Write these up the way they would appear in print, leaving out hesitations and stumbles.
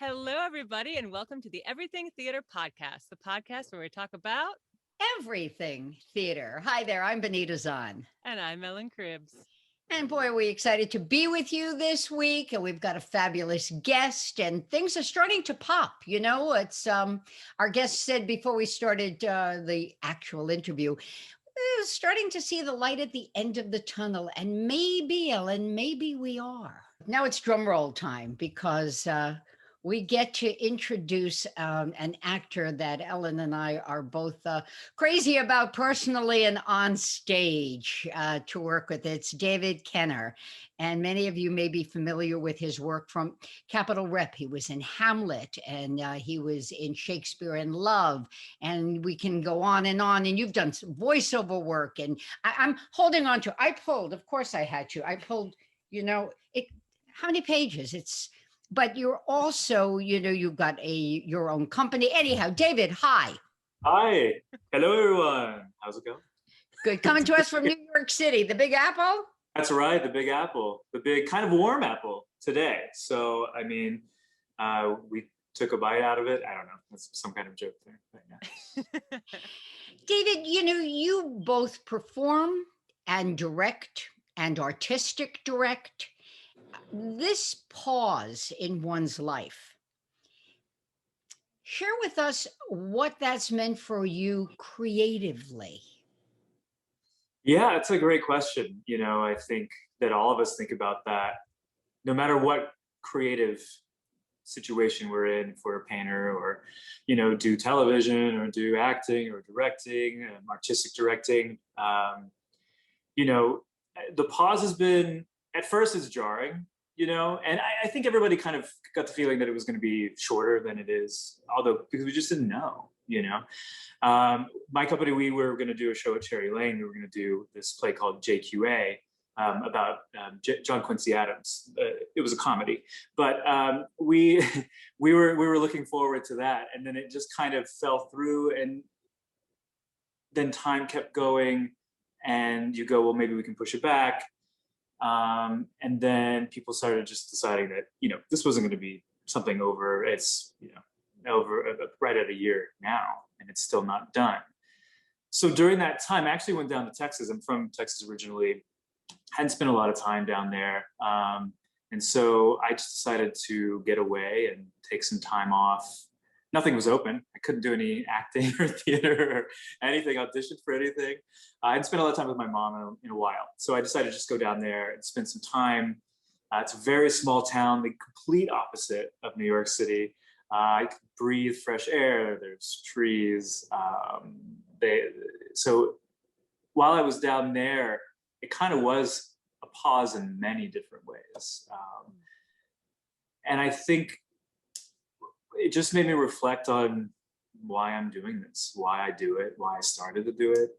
Hello, everybody, and welcome to the Everything Theater Podcast, the podcast where we talk about. Everything theater. Hi there, I'm Benita Zahn. And I'm Ellen Cribbs. And boy, are we excited to be with you this week. And we've got a fabulous guest, and things are starting to pop. You know, it's our guest said before we started the actual interview, starting to see the light at the end of the tunnel. And maybe, Ellen, maybe we are. Now it's drum roll time because we get to introduce an actor that Ellen and I are both crazy about personally and on stage to work with. It's David Kenner. And many of you may be familiar with his work from Capitol Rep. He was in Hamlet, and he was in Shakespeare in Love. And we can go on. And you've done some voiceover work. And I'm holding on to, I pulled, of course I had to. I pulled, how many pages? But you're also, you've got your own company. Anyhow, David, hi. Hi. Hello, everyone. How's it going? Good. Coming to us from New York City, the Big Apple? That's right, the Big Apple, the big kind of warm apple today. So, I mean, we took a bite out of it. I don't know. That's some kind of joke there. But yeah. David, you both perform and direct and artistic direct. This pause in one's life, share with us what that's meant for you creatively. Yeah, it's a great question. I think that all of us think about that no matter what creative situation we're in, if we're a painter or, do television or do acting or directing, artistic directing. The pause has been, at first it's jarring, and I think everybody kind of got the feeling that it was going to be shorter than it is, although because we just didn't know. My company, we were going to do a show at Cherry Lane. We were going to do this play called JQA about John Quincy Adams. It was a comedy, but we were looking forward to that, and then it just kind of fell through, and then time kept going, and you go, well, maybe we can push it back. And then people started just deciding that, this wasn't going to be something over. It's, over right at a year now, and it's still not done. So during that time, I actually went down to Texas. I'm from Texas originally. Hadn't spent a lot of time down there. And so I just decided to get away and take some time off. Nothing was open. I couldn't do any acting or theater or anything, auditioned for anything. I hadn't spent a lot of time with my mom in a while. So I decided to just go down there and spend some time. It's a very small town, the complete opposite of New York City. I could breathe fresh air. There's trees. So while I was down there, it kind of was a pause in many different ways. And I think it just made me reflect on why I'm doing this, why I do it, why I started to do it.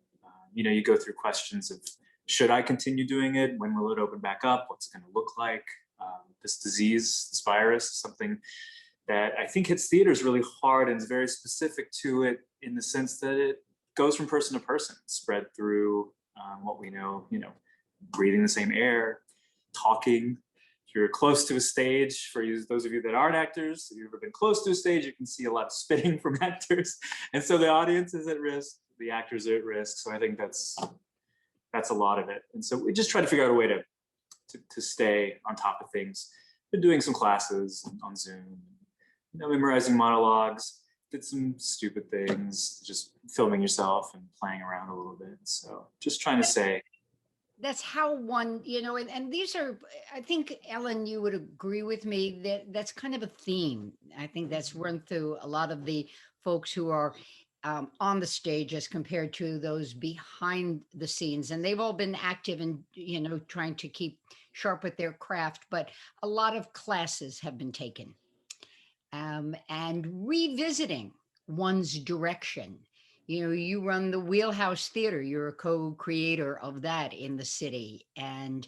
You go through questions of, should I continue doing it? When will it open back up? What's it going to look like? This disease, this virus, something that I think hits theaters really hard and is very specific to it in the sense that it goes from person to person, spread through what we know, breathing the same air, talking. If you're close to a stage, for those of you that aren't actors, if you've ever been close to a stage, you can see a lot of spitting from actors. And so the audience is at risk, the actors are at risk. So I think that's a lot of it. And so we just try to figure out a way to stay on top of things. Been doing some classes on Zoom, memorizing monologues, did some stupid things, just filming yourself and playing around a little bit. So just trying to say, that's how one, and these are, I think, Ellen, you would agree with me that that's kind of a theme. I think that's run through a lot of the folks who are on the stage as compared to those behind the scenes. And they've all been active in, trying to keep sharp with their craft, but a lot of classes have been taken and revisiting one's direction. You run the Wheelhouse Theater. You're a co-creator of that in the city, and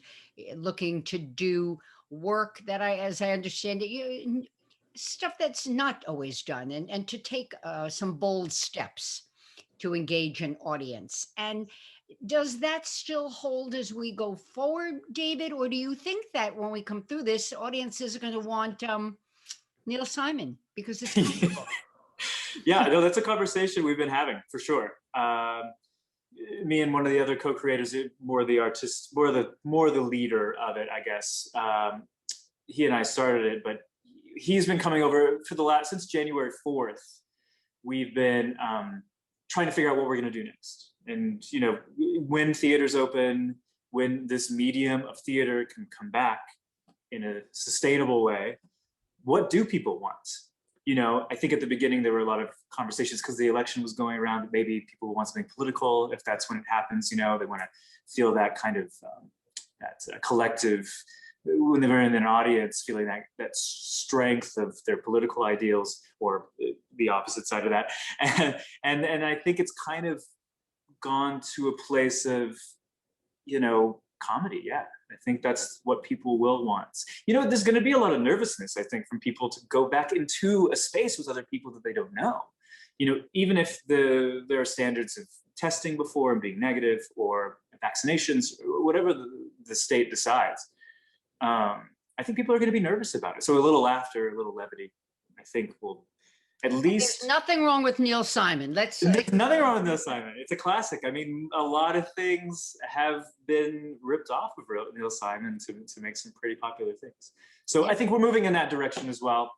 looking to do work that as I understand it, stuff that's not always done, and to take some bold steps to engage an audience. And does that still hold as we go forward, David? Or do you think that when we come through this, audiences are going to want Neil Simon, because it's comfortable. Yeah, no, that's a conversation we've been having for sure. Me and one of the other co-creators, more the artist, more the leader of it, I guess. He and I started it, but he's been coming over for since January 4th. We've been trying to figure out what we're going to do next. And, you know, when theaters open, when this medium of theater can come back in a sustainable way, what do people want? You know, I think at the beginning there were a lot of conversations because the election was going around that maybe people want something political. If that's when it happens, you know, they want to feel that kind of collective, when they're in an audience, feeling that strength of their political ideals, or the opposite side of that. And I think it's kind of gone to a place of, you know, comedy. Yeah, I think that's what people will want. You know, there's going to be a lot of nervousness, I think, from people to go back into a space with other people that they don't know. You know, even if there are standards of testing before and being negative, or vaccinations, or whatever the state decides, I think people are going to be nervous about it. So a little laughter, a little levity, I think will at least. There's nothing wrong with Neil Simon. There's nothing wrong with Neil Simon. It's a classic. I mean, a lot of things have been ripped off of Neil Simon to make some pretty popular things. So I think we're moving in that direction as well.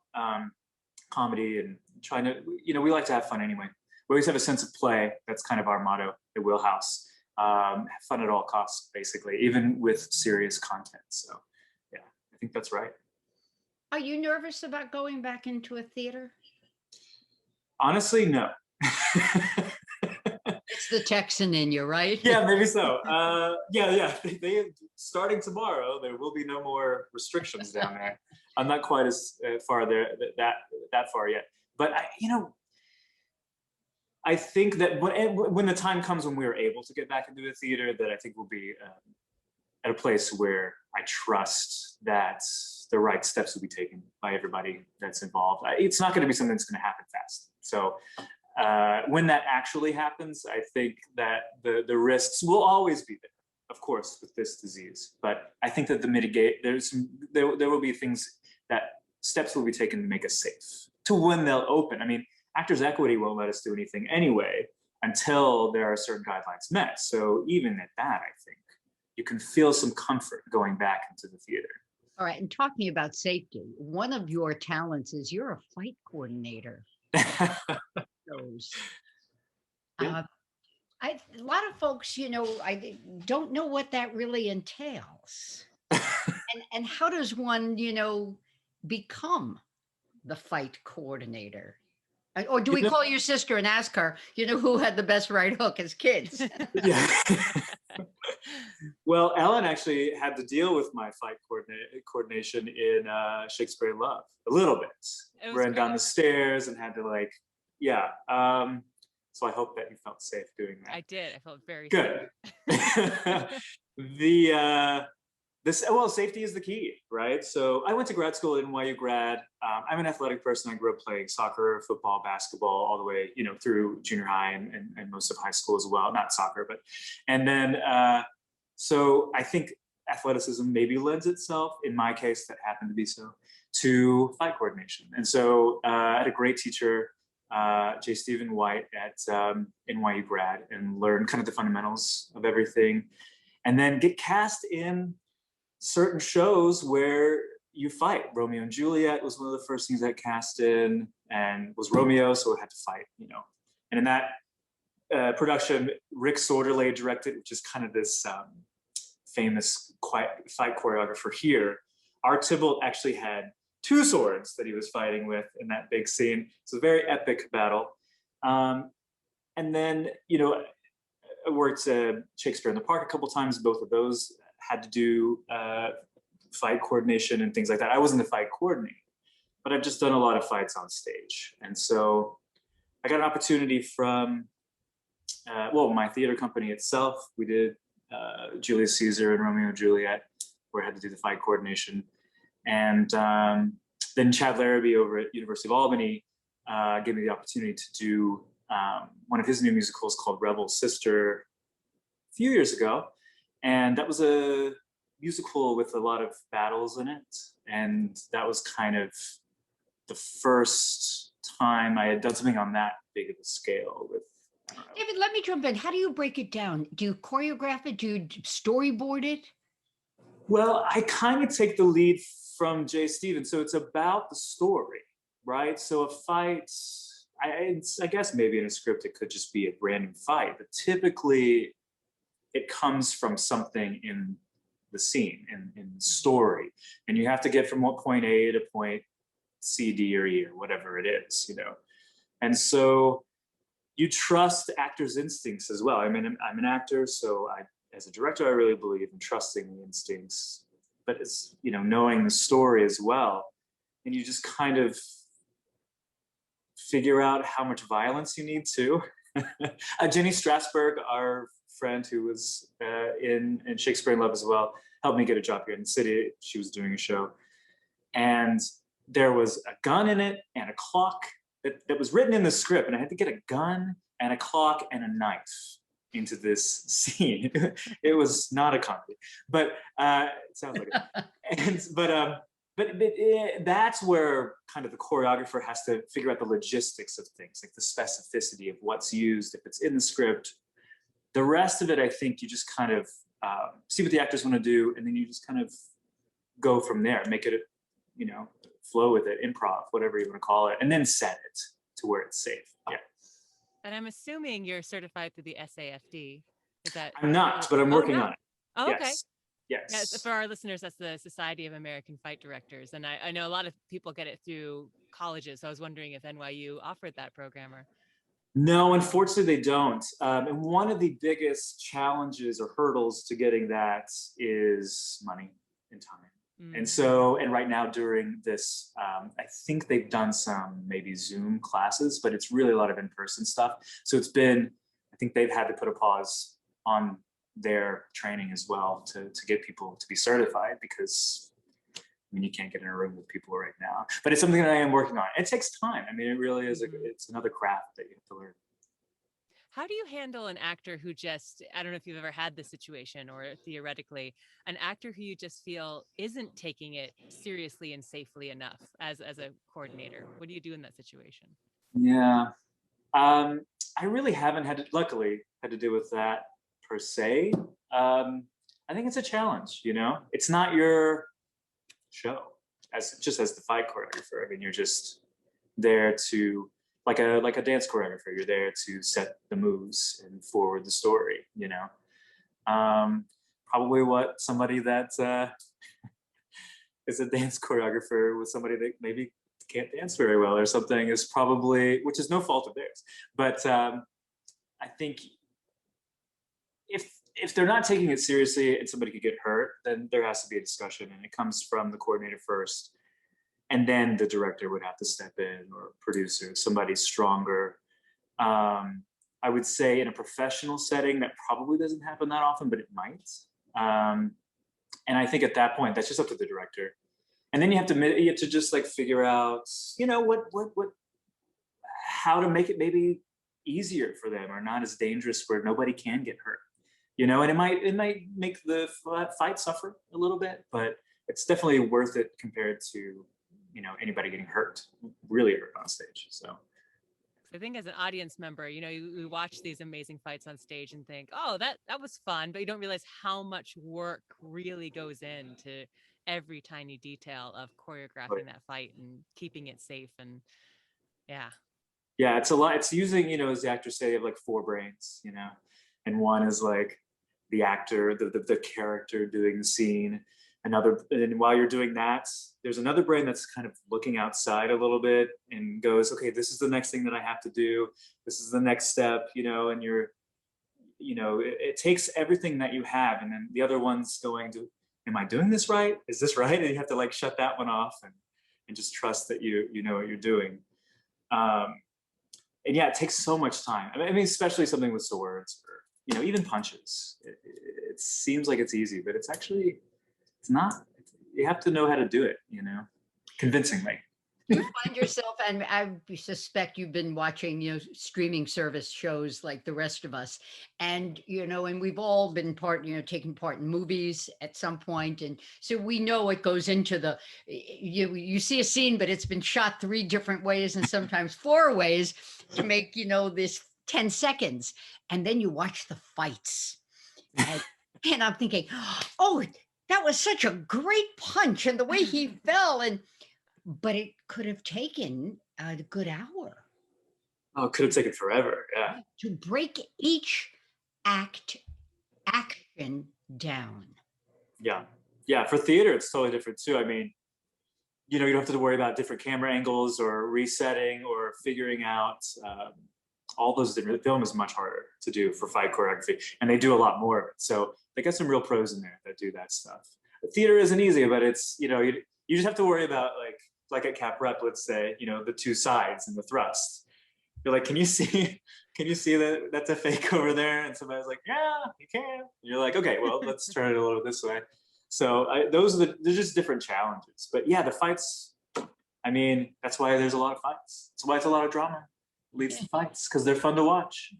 Comedy and trying to, you know, we like to have fun anyway. We always have a sense of play. That's kind of our motto at Wheelhouse. Have fun at all costs, basically, even with serious content. So yeah, I think that's right. Are you nervous about going back into a theater? Honestly, no. It's the Texan in you, right? Yeah, maybe so. Yeah. They starting tomorrow, there will be no more restrictions down there. I'm not quite as far there that far yet, but I think that when the time comes when we are able to get back into the theater, that I think we'll be at a place where I trust that the right steps will be taken by everybody that's involved. It's not going to be something that's going to happen fast. So when that actually happens, I think that the risks will always be there, of course, with this disease. But I think that there will be things that steps will be taken to make us safe to when they'll open. I mean, Actors Equity won't let us do anything anyway until there are certain guidelines met. So even at that, I think you can feel some comfort going back into the theater. All right. And talking about safety, one of your talents is you're a fight coordinator. Yeah. A lot of folks, I don't know what that really entails. and how does one, become the fight coordinator? Or do we call your sister and ask her, who had the best right hook as kids? Yeah. Well, Ellen actually had to deal with my fight coordination in Shakespeare in Love a little bit. Ran down the stairs and had to so I hope that you felt safe doing that. I did. I felt very good. Safety is the key, right? So I went to grad school at NYU grad. I'm an athletic person. I grew up playing soccer, football, basketball, all the way, through junior high and most of high school as well. Not soccer, and then, so I think athleticism maybe lends itself, in my case, that happened to be so, to fight coordination. And so I had a great teacher, J. Stephen White at NYU grad, and learned kind of the fundamentals of everything, and then get cast in certain shows where you fight. Romeo and Juliet was one of the first things that cast in, and was Romeo, so it had to fight, And in that production, Rick Sorderley directed, which is kind of this famous fight choreographer here. Art Tybalt actually had 2 swords that he was fighting with in that big scene. It's a very epic battle. And then, I worked Shakespeare in the Park a couple times. Both of those had to do fight coordination and things like that. I wasn't a fight coordinator, but I've just done a lot of fights on stage. And so I got an opportunity from, my theater company itself. We did Julius Caesar and Romeo and Juliet, where I had to do the fight coordination. And then Chad Larrabee over at University of Albany gave me the opportunity to do one of his new musicals called Rebel Sister a few years ago. And that was a musical with a lot of battles in it. And that was kind of the first time I had done something on that big of a scale with, I don't know. David, let me jump in. How do you break it down? Do you choreograph it? Do you storyboard it? Well, I kind of take the lead from Jay Stevens. So it's about the story, right? So a fight, I guess maybe in a script it could just be a random fight, but typically it comes from something in the scene, in the story. And you have to get from point A to point C, D, or E, or whatever it is, you know? And so you trust actors' instincts as well. I mean, I'm an actor, so as a director, I really believe in trusting the instincts, but it's, you know, knowing the story as well. And you just kind of figure out how much violence you need to. Jenny Strasberg, our friend who was in Shakespeare in Love as well, helped me get a job here in the city. She was doing a show. And there was a gun in it and a clock that was written in the script. And I had to get a gun and a clock and a knife into this scene. It was not a comedy, but it sounds like it. But that's where kind of the choreographer has to figure out the logistics of things, like the specificity of what's used, if it's in the script. The rest of it, I think you just kind of see what the actors want to do, and then you just kind of go from there, make it, you know, flow with it, improv, whatever you want to call it, and then set it to where it's safe. Yeah. And I'm assuming you're certified through the SAFD. Is that? I'm not, but I'm working on it. Oh, okay. Yes. Yes. Yeah, for our listeners, that's the Society of American Fight Directors. And I know a lot of people get it through colleges. So I was wondering if NYU offered that program or. No, unfortunately they don't. And one of the biggest challenges or hurdles to getting that is money and time. And so, and right now during this, I think they've done some maybe Zoom classes, but it's really a lot of in-person stuff. So it's been, I think they've had to put a pause on their training as well to get people to be certified, because I mean, you can't get in a room with people right now, but it's something that I am working on. It takes time. I mean, it really is, it's another craft that you have to learn. How do you handle an actor who just, I don't know if you've ever had this situation or theoretically, an actor who you just feel isn't taking it seriously and safely enough as a coordinator? What do you do in that situation? Yeah, I really haven't luckily had to deal with that per se. I think it's a challenge, you know? It's not your show as the fight choreographer. I mean, you're just there to, like a dance choreographer, you're there to set the moves and forward the story, you know? Probably what somebody that is a dance choreographer with somebody that maybe can't dance very well or something is probably, which is no fault of theirs. But I think if they're not taking it seriously and somebody could get hurt, then there has to be a discussion, and it comes from the coordinator first. And then the director would have to step in, or producer, somebody stronger. I would say in a professional setting, that probably doesn't happen that often, but it might. And I think at that point, that's just up to the director. And then you have to just like figure out, you know, how to make it maybe easier for them, or not as dangerous where nobody can get hurt. You know, and it might make the fight suffer a little bit, but it's definitely worth it compared to, you know, anybody getting hurt, really hurt on stage. So I think as an audience member, you know, you watch these amazing fights on stage and think, oh, that was fun, but you don't realize how much work really goes into every tiny detail of choreographing that fight and keeping it safe. And yeah. Yeah, it's a lot. It's using, you know, as the actors say, you have like 4 brains, you know, and one is like the actor, the character doing the scene. And while you're doing that, there's another brain that's kind of looking outside a little bit and goes, okay, this is the next thing that I have to do. This is the next step, you know, and it takes everything that you have. And then the other one's going to, am I doing this right? Is this right? And you have to like shut that one off and just trust that you know what you're doing. And yeah, it takes so much time. I mean, especially something with swords or, you know, even punches. It seems like it's easy, but it's not. You have to know how to do it, you know, convincingly. You find yourself, and I suspect you've been watching, streaming service shows like the rest of us, and and we've all been taking part in movies at some point, and so we know what goes into you see a scene, but it's been shot 3 different ways and sometimes 4 ways to make this 10 seconds, and then you watch the fights, and, and I'm thinking, oh, that was such a great punch, and the way he fell, but it could have taken a good hour. Oh, it could have taken forever. Yeah. To break each action down. Yeah. Yeah. For theater, it's totally different too. I mean, you don't have to worry about different camera angles or resetting or figuring out all those different. Film is much harder to do for fight choreography, and they do a lot more of it. So they got some real pros in there that do that stuff. Theater isn't easy, but it's you just have to worry about like at cap rep, let's say, the two sides and the thrust. You're like, can you see that that's a fake over there? And somebody's like, yeah, you can. And you're like, okay, well, let's turn it a little this way. So they're just different challenges. But yeah, the fights, I mean, that's why there's a lot of fights. That's why it's a lot of drama. Leads to fights, because they're fun to watch.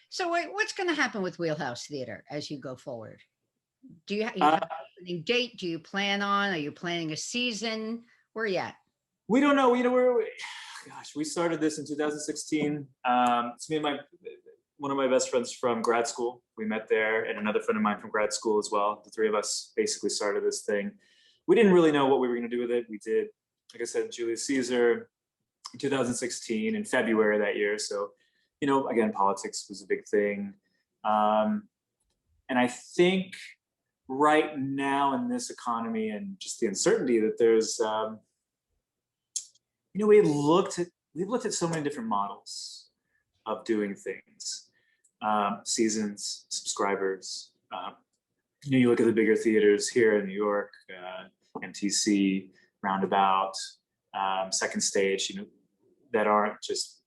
So what's going to happen with Wheelhouse Theater as you go forward? Do you have an opening date? Do you plan on? Are you planning a season? Where are you at? We don't know. We started this in 2016. It's me and one of my best friends from grad school. We met there, and another friend of mine from grad school as well. The three of us basically started this thing. We didn't really know what we were going to do with it. We did, like I said, Julius Caesar in 2016 in February that year. So, again, politics was a big thing. And I think right now in this economy and just the uncertainty that there's, we've looked at so many different models of doing things, seasons, subscribers. You look at the bigger theaters here in New York, MTC, Roundabout, Second Stage, that aren't just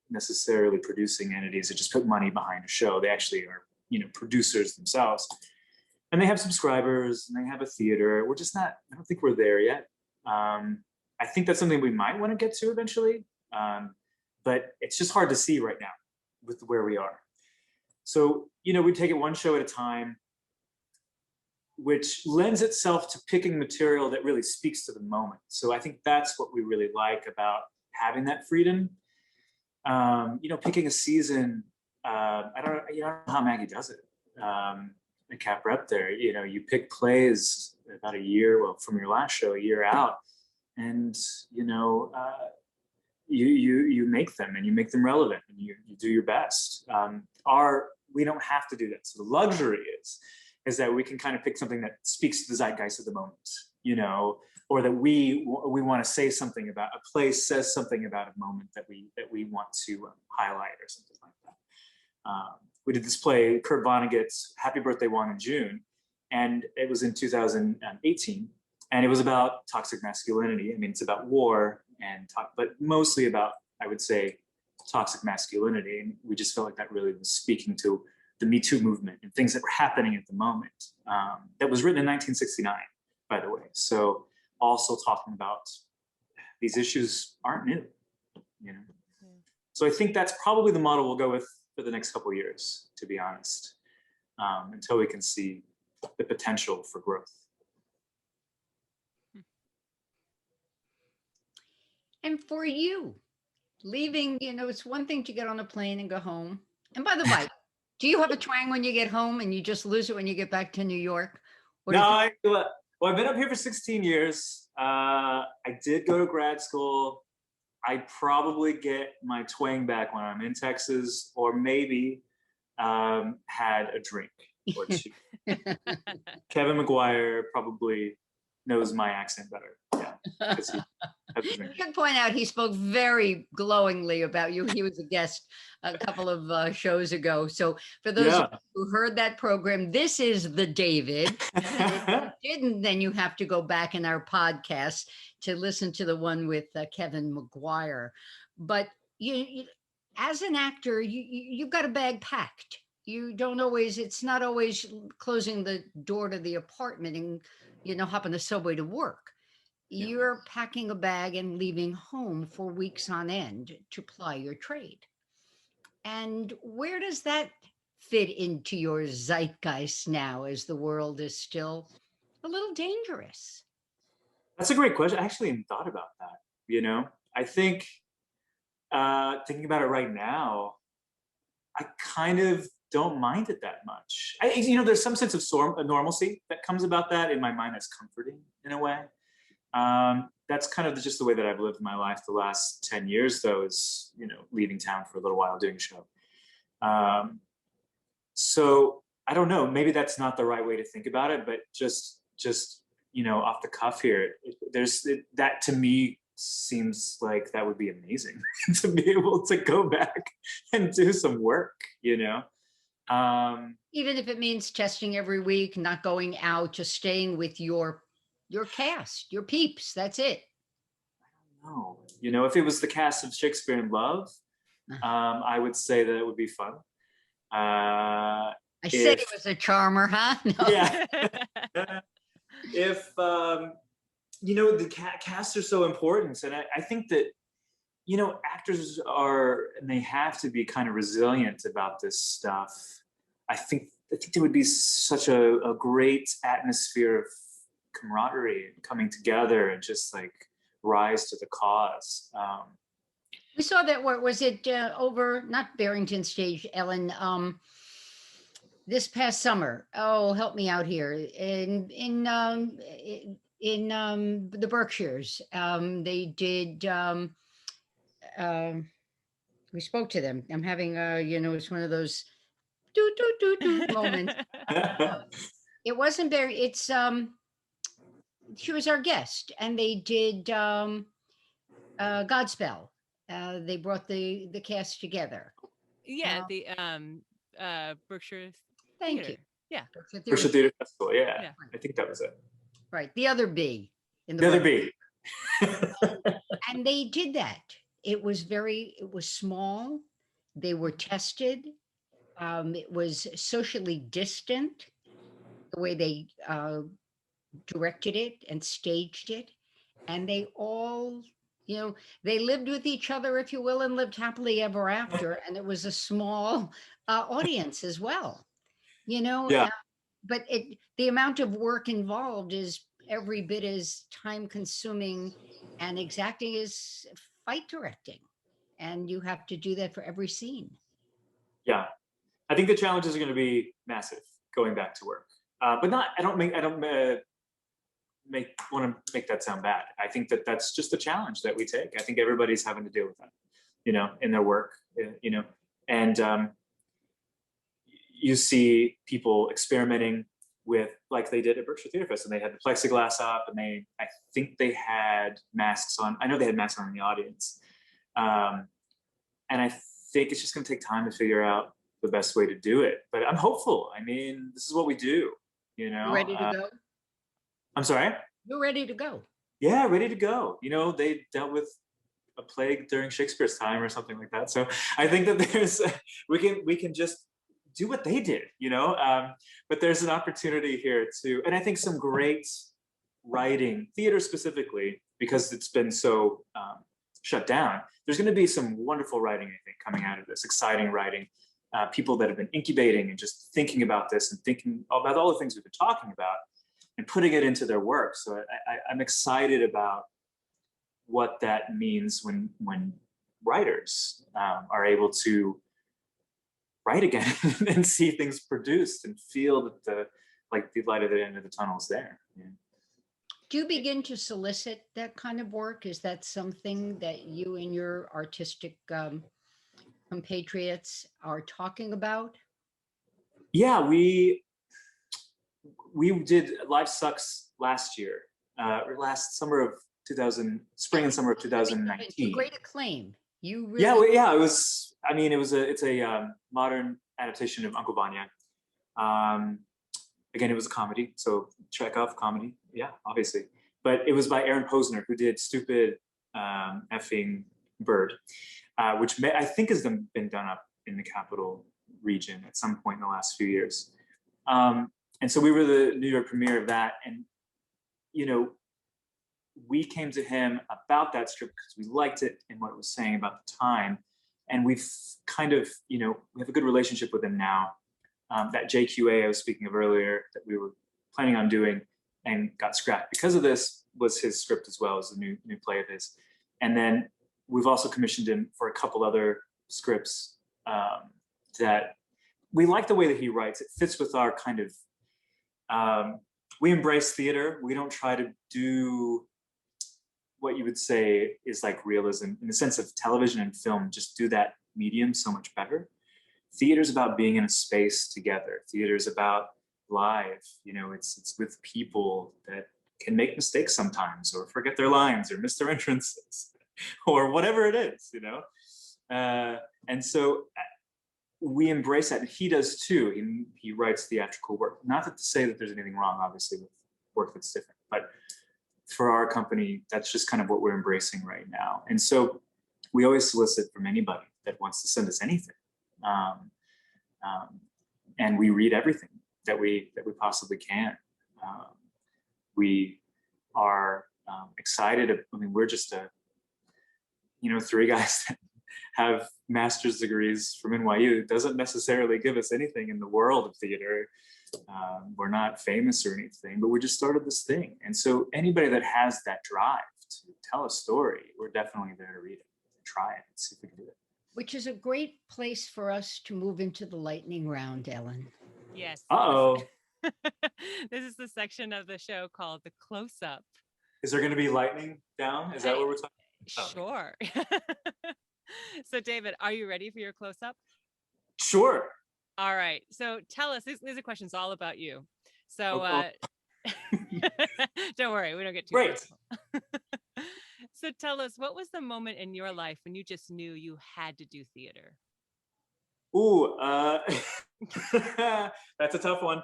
necessarily producing entities that just put money behind a show. They actually are, producers themselves. And they have subscribers and they have a theater. We're just not, I don't think we're there yet. I think that's something we might want to get to eventually. But it's just hard to see right now with where we are. So, we take it one show at a time, which lends itself to picking material that really speaks to the moment. So I think that's what we really like about having that freedom. Picking a season, I don't know how Maggie does it. At Cap Rep there, you pick plays about a year, from your last show, a year out, and you make them and you make them relevant and you do your best. We don't have to do that. So the luxury is that we can kind of pick something that speaks to the zeitgeist of the moment, or that we want to say something about a place, says something about a moment that we want to highlight or something like that. We did this play, Kurt Vonnegut's Happy Birthday One in June, and it was in 2018, and it was about toxic masculinity. I mean, it's about war but mostly about, I would say, toxic masculinity. And we just felt like that really was speaking to the Me Too movement and things that were happening at the moment. That was written in 1969, by the way. So also talking about these issues aren't new, So I think that's probably the model we'll go with for the next couple of years, to be honest, until we can see the potential for growth. And for you, leaving, it's one thing to get on a plane and go home. And by the way, do you have a twang when you get home and you just lose it when you get back to New York? No, I've been up here for 16 years. I did go to grad school. I probably get my twang back when I'm in Texas, or maybe had a drink or two. Kevin McGuire probably knows my accent better. Yeah. You can point out he spoke very glowingly about you. He was a guest a couple of shows ago. So for those of you who heard that program, this is the David. If you didn't, then you have to go back in our podcast to listen to the one with Kevin McGuire. But you as an actor, you've got a bag packed. It's not always closing the door to the apartment and, hopping the subway to work. Yeah. you're packing a bag and leaving home for weeks on end to ply your trade. And where does that fit into your zeitgeist now as the world is still a little dangerous? That's a great question. I actually hadn't thought about that. You know, I think thinking about it right now, I kind of don't mind it that much. There's some sense of normalcy that comes about that in my mind that's comforting in a way. That's kind of just the way that I've lived my life the last 10 years, though, is, leaving town for a little while doing a show. So I don't know, maybe that's not the right way to think about it, but just, off the cuff here, that to me seems like that would be amazing to be able to go back and do some work, Even if it means testing every week, not going out, just staying with your cast, your peeps. That's it. No, if it was the cast of Shakespeare in Love, I would say that it would be fun. I said it was a charmer, huh? No. Yeah. If the casts are so important, and I think that actors are, and they have to be kind of resilient about this stuff. I think there would be such a great atmosphere of camaraderie and coming together and just like rise to the cause. We saw that. What was it over? Not Barrington Stage, Ellen. This past summer. Oh, help me out here. In the Berkshires, they did. We spoke to them. I'm having it's one of those do do do do moments. It wasn't very. It's she was our guest, and they did Godspell. They brought the cast together. Yeah, the Berkshire Thank Theater. you. Yeah. Berkshire Theater Festival. Yeah, Yeah. I think that was it. Right, the other B in The other B. And they did that. It was small. They were tested. It was socially distant, the way they directed it and staged it. And they all, they lived with each other, if you will, and lived happily ever after. And it was a small audience as well, Yeah. But the amount of work involved is every bit as time consuming and exacting as fight directing. And you have to do that for every scene. Yeah. I think the challenges are going to be massive going back to work. But not, I don't want to make that sound bad. I think that's just a challenge that we take. I think everybody's having to deal with that, in their work, and you see people experimenting with, like they did at Berkshire Theater Fest, and they had the plexiglass up, and I think they had masks on. I know they had masks on in the audience. And I think it's just going to take time to figure out the best way to do it. But I'm hopeful. I mean, this is what we do, You ready to go? I'm sorry? You're ready to go. Yeah, ready to go. They dealt with a plague during Shakespeare's time or something like that. So I think that we can just do what they did, but there's an opportunity here to, and I think some great writing, theater specifically, because it's been so shut down, there's going to be some wonderful writing, I think, coming out of this, exciting writing, people that have been incubating and just thinking about this and thinking about all the things we've been talking about and putting it into their work. So I'm excited about what that means when writers are able to write again and see things produced and feel that the light at the end of the tunnel is there. Yeah. Do you begin to solicit that kind of work? Is that something that you and your artistic compatriots are talking about? Yeah, we did Live Sucks last year, last summer of spring and summer of 2019. To great acclaim. You really? Yeah. It was. I mean, it's a modern adaptation of Uncle Vanya. Again, it was a comedy, so Chekhov comedy. Yeah, obviously. But it was by Aaron Posner, who did Stupid Effing Bird, which I think has been done up in the Capital region at some point in the last few years. And so we were the New York premiere of that, and we came to him about that script because we liked it and what it was saying about the time. And we've kind of, we have a good relationship with him now. That JQA I was speaking of earlier that we were planning on doing and got scrapped because of this was his script as well as a new play of his. And then we've also commissioned him for a couple other scripts that we like the way that he writes. It fits with our kind of, we embrace theater. We don't try to do what you would say is like realism in the sense of television and film, just do that medium so much better. Theater's about being in a space together. Theater's about live, it's with people that can make mistakes sometimes or forget their lines or miss their entrances or whatever it is, and so we embrace that, and he does too. He writes theatrical work. Not to say that there's anything wrong, obviously, with work that's different, but for our company, that's just kind of what we're embracing right now. And so we always solicit from anybody that wants to send us anything, and we read everything that we possibly can. We are excited. I mean, we're just three guys that have master's degrees from NYU. It doesn't necessarily give us anything in the world of theater. We're not famous or anything, but we just started this thing. And so anybody that has that drive to tell a story, we're definitely there to read it, try it, see if we can do it. Which is a great place for us to move into the lightning round, Ellen. Yes. Uh-oh. This is the section of the show called the close-up. Is there going to be lightning down? Is that what we're talking about? Sure. So David, are you ready for your close-up? Sure. All right. So tell us, these are questions all about you. So don't worry, we don't get too great. So tell us, what was the moment in your life when you just knew you had to do theater? Ooh, that's a tough one.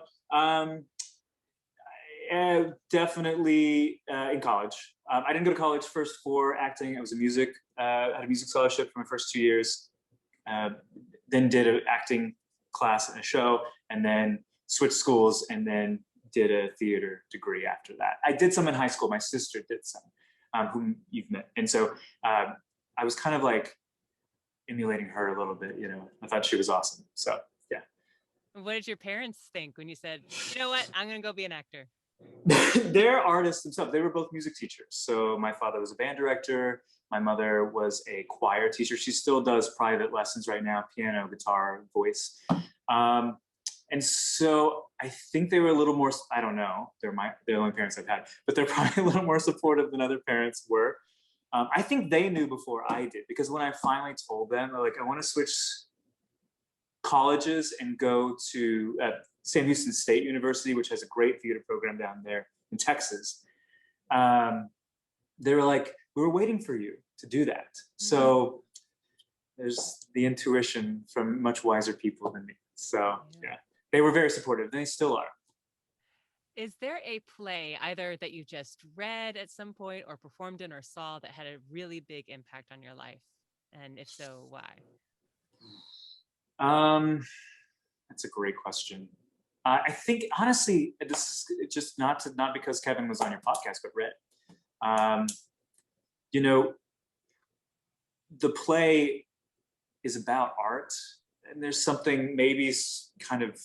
Definitely in college. I didn't go to college first for acting. I was had a music scholarship for my first 2 years. Then did an acting class and a show, and then switched schools, and then did a theater degree after that. I did some in high school. My sister did some, whom you've met. And so I was kind of like emulating her a little bit, I thought she was awesome. So, yeah. What did your parents think when you said, you know what, I'm going to go be an actor? They're artists themselves. They were both music teachers. So my father was a band director. My mother was a choir teacher. She still does private lessons right now, piano, guitar, voice. And so I think they were a little more, I don't know, they're the only parents I've had, but they're probably a little more supportive than other parents were. I think they knew before I did, because when I finally told them, like, I want to switch colleges and go to Sam Houston State University, which has a great theater program down there in Texas. They were like, we were waiting for you to do that. Mm-hmm. So there's the intuition from much wiser people than me. So yeah, they were very supportive, and they still are. Is there a play either that you just read at some point or performed in or saw that had a really big impact on your life? And if so, why? That's a great question. I think, honestly, this is just not because Kevin was on your podcast, but read. The play is about art, and there's something maybe kind of,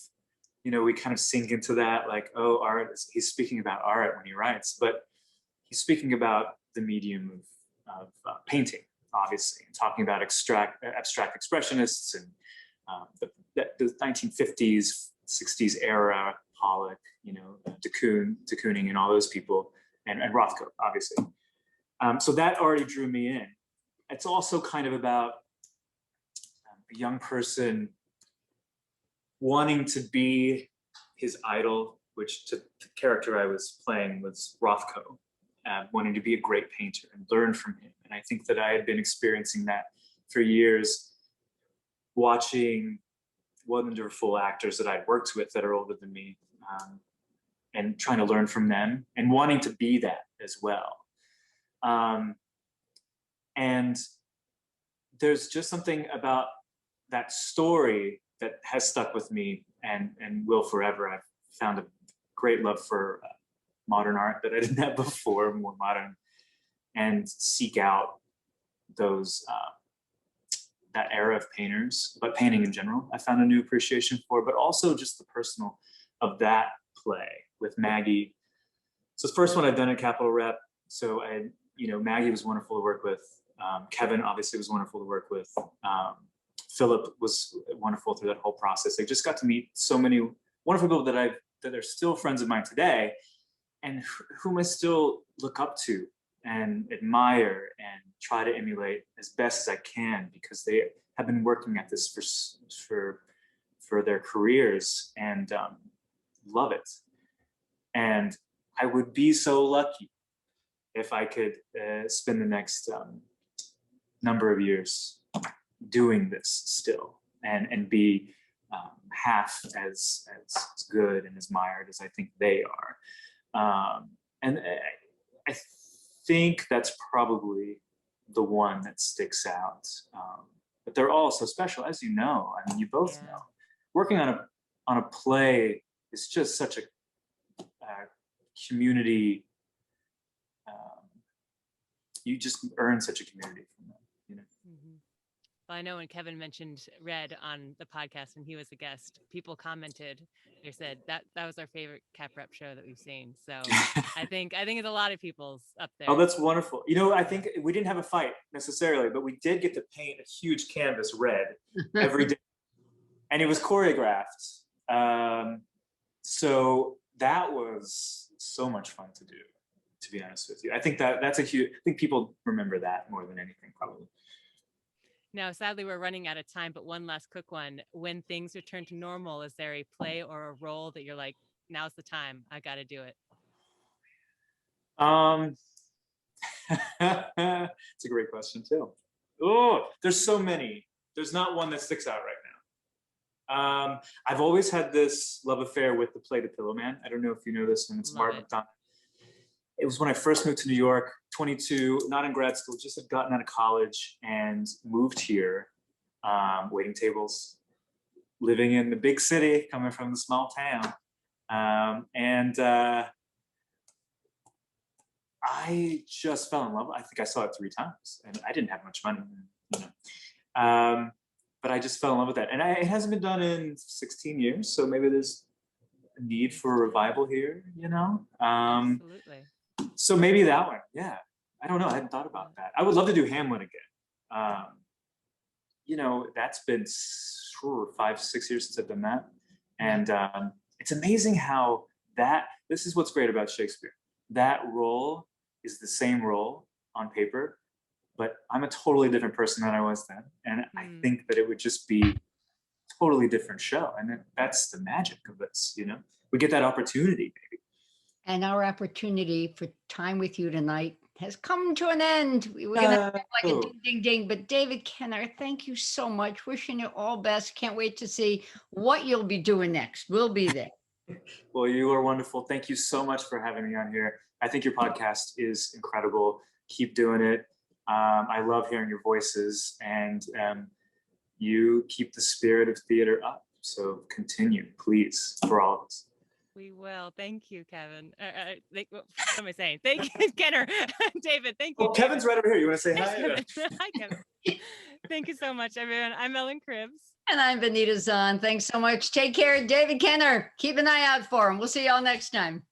we kind of sink into that, like, oh, art, he's speaking about art when he writes, but he's speaking about the medium of painting, obviously, and talking about abstract expressionists and the 1950s, 60s era, Pollock, de Kooning and all those people, and Rothko, obviously. So that already drew me in. It's also kind of about a young person wanting to be his idol, which the character I was playing was Rothko, wanting to be a great painter and learn from him. And I think that I had been experiencing that for years, watching wonderful actors that I'd worked with that are older than me, and trying to learn from them and wanting to be that as well. And there's just something about that story that has stuck with me and will forever. I've found a great love for modern art that I didn't have before, more modern and seek out those that era of painters, but painting in general, I found a new appreciation for, but also just the personal of that play with Maggie. So it's the first one I've done at Capitol Rep. So Maggie was wonderful to work with. Kevin obviously was wonderful to work with. Philip was wonderful through that whole process. I just got to meet so many wonderful people that are still friends of mine today, and whom I still look up to and admire and try to emulate as best as I can, because they have been working at this for their careers and love it. And I would be so lucky if I could spend the next number of years doing this still and be half as good and as mired as I think they are. And I think that's probably the one that sticks out. But they're all so special, as you know. I mean, you both know. Working on a play is just such a community. You just earn such a community from them, you know. Mm-hmm. Well, I know when Kevin mentioned Red on the podcast when he was a guest, people commented. They said that was our favorite Cap Rep show that we've seen. So I think it's a lot of people's up there. Oh, that's wonderful. You know, I think we didn't have a fight necessarily, but we did get to paint a huge canvas red every day, and it was choreographed. So that was so much fun to do, to be honest with you. I think that's a huge, I think people remember that more than anything, probably. Now, sadly, we're running out of time, but one last quick one. When things return to normal, is there a play or a role that you're like, now's the time, I got to do it? It's a great question too. Oh, there's so many. There's not one that sticks out right now. I've always had this love affair with the play The Pillow Man. I don't know if you know this one. It's Mark McDonagh. It was when I first moved to New York, 22, not in grad school, just had gotten out of college and moved here, waiting tables, living in the big city, coming from the small town. I just fell in love. I think I saw it 3 times, and I didn't have much money, you know. But I just fell in love with that. And it hasn't been done in 16 years, so maybe there's a need for a revival here, you know? Absolutely. So maybe that one, yeah. I don't know, I hadn't thought about that. I would love to do Hamlet again. You know, that's been 5-6 years since I've done that. And it's amazing how this is what's great about Shakespeare. That role is the same role on paper, but I'm a totally different person than I was then. And I think that it would just be a totally different show. And that's the magic of this, you know? We get that opportunity, maybe. And our opportunity for time with you tonight has come to an end. We're going to have like a ding, ding, ding. But David Kenner, thank you so much. Wishing you all best. Can't wait to see what you'll be doing next. We'll be there. Well, you are wonderful. Thank you so much for having me on here. I think your podcast is incredible. Keep doing it. I love hearing your voices, and you keep the spirit of theater up. So continue, please, for all of us. We will. Thank you, Kevin. What am I saying? Thank you, Kenner. David, thank you. Oh, Kevin's right over here. You want to say hi? Hi, Kevin. Thank you so much, everyone. I'm Ellen Cribbs. And I'm Benita Zahn. Thanks so much. Take care, David Kenner. Keep an eye out for him. We'll see y'all next time.